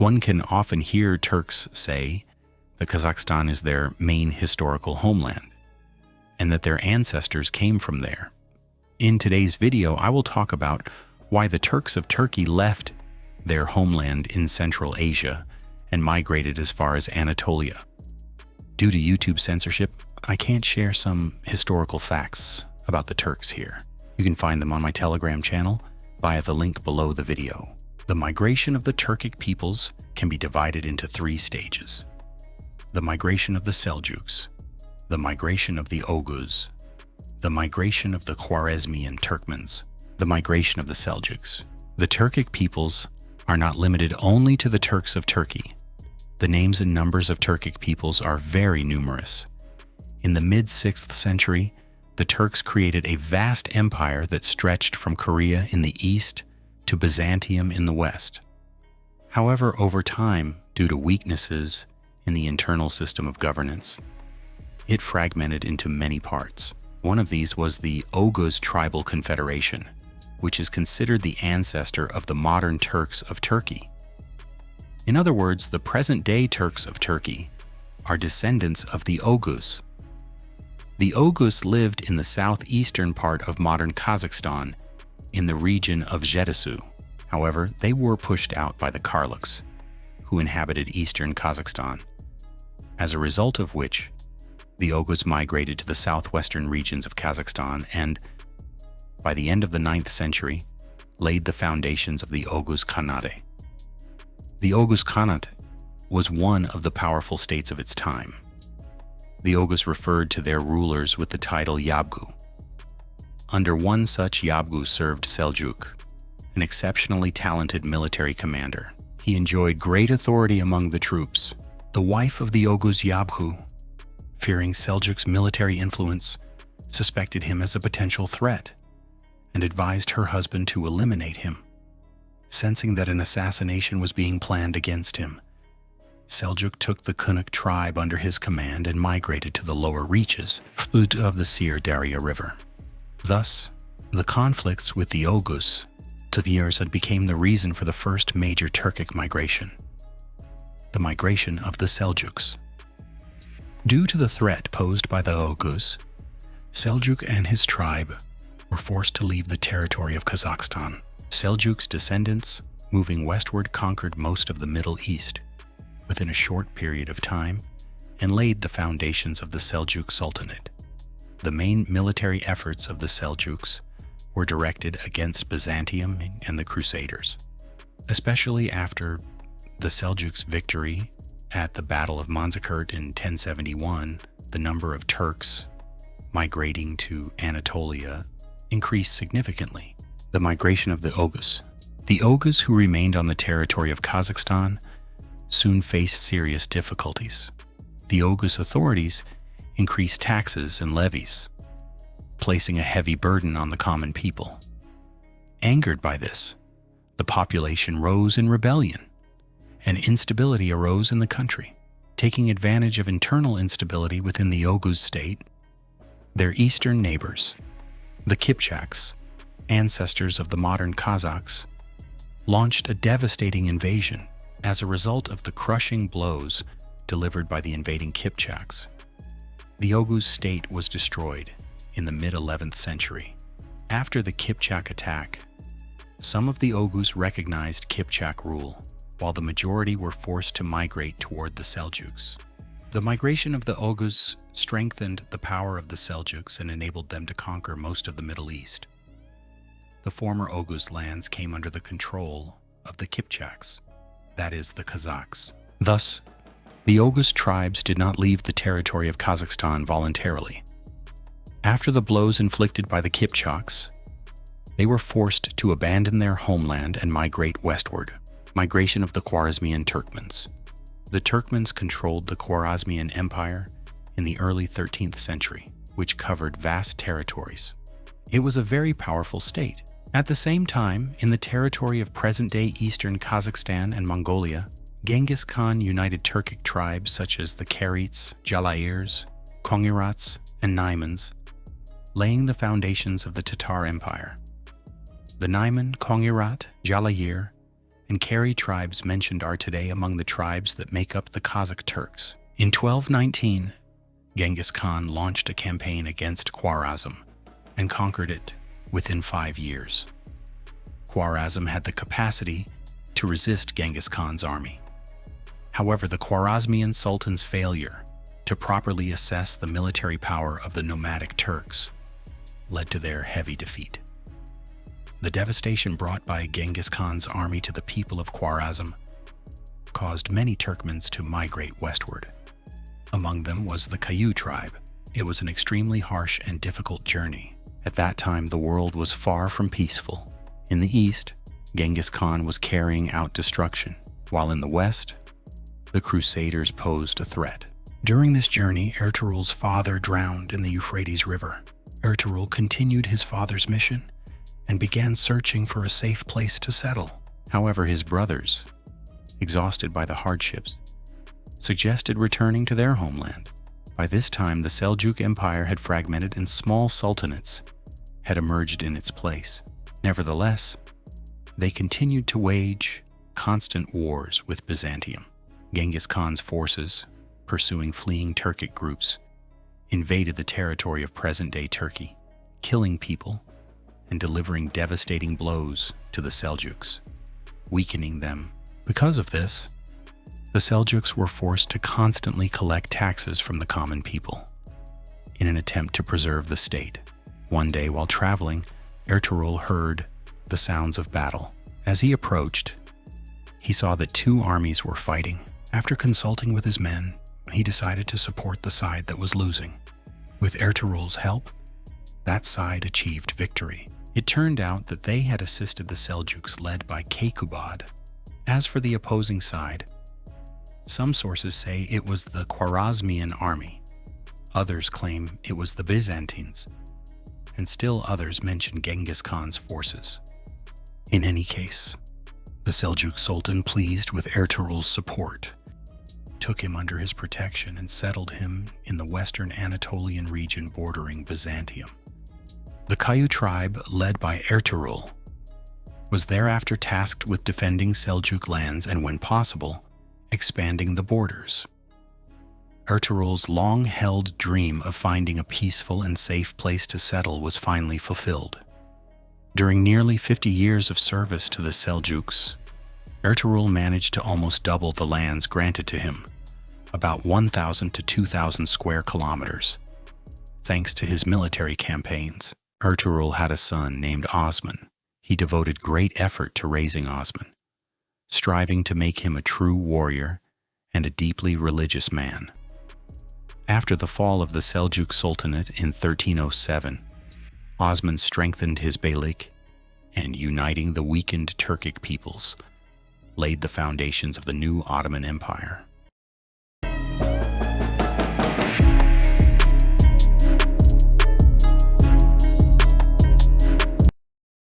One can often hear Turks say that Kazakhstan is their main historical homeland, and that their ancestors came from there. In today's video, I will talk about why the Turks of Turkey left their homeland in Central Asia and migrated as far as Anatolia. Due to YouTube censorship, I can't share some historical facts about the Turks here. You can find them on my Telegram channel via the link below the video. The migration of the Turkic peoples can be divided into 3 stages. The migration of the Seljuks, the migration of the Oghuz, the migration of the Khwarazmian Turkmens, the migration of the Seljuks. The Turkic peoples are not limited only to the Turks of Turkey. The names and numbers of Turkic peoples are very numerous. In the mid-6th century, the Turks created a vast empire that stretched from Korea in the east to Byzantium in the west. However, over time, due to weaknesses in the internal system of governance, it fragmented into many parts. One of these was the Oghuz tribal confederation, which is considered the ancestor of the modern Turks of Turkey. In other words, the present-day Turks of Turkey are descendants of the Oghuz. The Oghuz lived in the southeastern part of modern Kazakhstan in the region of Jetesu. However, they were pushed out by the Seljuks, who inhabited eastern Kazakhstan, as a result of which the Oghuz migrated to the southwestern regions of Kazakhstan and, by the end of the 9th century, laid the foundations of the Oghuz Khanate. The Oghuz Khanate was one of the powerful states of its time. The Oghuz referred to their rulers with the title Yabgu. Under one such Yabgu served Seljuk, an exceptionally talented military commander. He enjoyed great authority among the troops. The wife of the Oghuz Yabgu, fearing Seljuk's military influence, suspected him as a potential threat and advised her husband to eliminate him. Sensing that an assassination was being planned against him, Seljuk took the Kunuk tribe under his command and migrated to the lower reaches of the Sir Darya River. Thus, the conflicts with the Oghuz had became the reason for the first major Turkic migration, the migration of the Seljuks. Due to the threat posed by the Oghuz, Seljuk and his tribe were forced to leave the territory of Kazakhstan. Seljuk's descendants, moving westward, conquered most of the Middle East within a short period of time and laid the foundations of the Seljuk Sultanate. The main military efforts of the Seljuks were directed against Byzantium and the Crusaders, especially after the Seljuks' victory at the Battle of Manzikert in 1071. The number of Turks migrating to Anatolia increased significantly. The migration of the Oghuz. The Oghuz, who remained on the territory of Kazakhstan, soon faced serious difficulties. The Oghuz authorities increased taxes and levies, placing a heavy burden on the common people. Angered by this, the population rose in rebellion, and instability arose in the country. Taking advantage of internal instability within the Oghuz state, their eastern neighbors, the Kipchaks, ancestors of the modern Kazakhs, launched a devastating invasion as a result of the crushing blows delivered by the invading Kipchaks. The Oghuz state was destroyed in the mid-11th century. After the Kipchak attack, some of the Oghuz recognized Kipchak rule, while the majority were forced to migrate toward the Seljuks. The migration of the Oghuz strengthened the power of the Seljuks and enabled them to conquer most of the Middle East. The former Oghuz lands came under the control of the Kipchaks, that is, the Kazakhs. Thus, the Oghuz tribes did not leave the territory of Kazakhstan voluntarily. After the blows inflicted by the Kipchaks, they were forced to abandon their homeland and migrate westward. Migration of the Khwarazmian Turkmens. The Turkmens controlled the Khwarazmian Empire in the early 13th century, which covered vast territories. It was a very powerful state. At the same time, in the territory of present-day eastern Kazakhstan and Mongolia, Genghis Khan united Turkic tribes such as the Karits, Jalayirs, Kongirats, and Naimans, laying the foundations of the Tatar Empire. The Naiman, Kongirat, Jalayir, and Kari tribes mentioned are today among the tribes that make up the Kazakh Turks. In 1219, Genghis Khan launched a campaign against Khwarazm and conquered it within 5 years. Khwarazm had the capacity to resist Genghis Khan's army. However, the Khwarazmian Sultan's failure to properly assess the military power of the nomadic Turks led to their heavy defeat. The devastation brought by Genghis Khan's army to the people of Khwarazm caused many Turkmens to migrate westward. Among them was the Kayu tribe. It was an extremely harsh and difficult journey. At that time, the world was far from peaceful. In the east, Genghis Khan was carrying out destruction, while in the west, the Crusaders posed a threat. During this journey, Ertugrul's father drowned in the Euphrates River. Ertugrul continued his father's mission and began searching for a safe place to settle. However, his brothers, exhausted by the hardships, suggested returning to their homeland. By this time, the Seljuk Empire had fragmented and small sultanates had emerged in its place. Nevertheless, they continued to wage constant wars with Byzantium. Genghis Khan's forces, pursuing fleeing Turkic groups, invaded the territory of present-day Turkey, killing people and delivering devastating blows to the Seljuks, weakening them. Because of this, the Seljuks were forced to constantly collect taxes from the common people in an attempt to preserve the state. One day, while traveling, Ertugrul heard the sounds of battle. As he approached, he saw that two armies were fighting. After consulting with his men, he decided to support the side that was losing. With Ertugrul's help, that side achieved victory. It turned out that they had assisted the Seljuks led by Kekubad. As for the opposing side, some sources say it was the Khwarazmian army. Others claim it was the Byzantines, and still others mention Genghis Khan's forces. In any case, the Seljuk Sultan, pleased with Ertugrul's support, took him under his protection and settled him in the western Anatolian region bordering Byzantium. The Kayu tribe, led by Ertugrul, was thereafter tasked with defending Seljuk lands and, when possible, expanding the borders. Ertugrul's long-held dream of finding a peaceful and safe place to settle was finally fulfilled. During nearly 50 years of service to the Seljuks, Ertugrul managed to almost double the lands granted to him, about 1,000 to 2,000 square kilometers. Thanks to his military campaigns, Ertugrul had a son named Osman. He devoted great effort to raising Osman, striving to make him a true warrior and a deeply religious man. After the fall of the Seljuk Sultanate in 1307, Osman strengthened his beylik and, uniting the weakened Turkic peoples, laid the foundations of the new Ottoman Empire.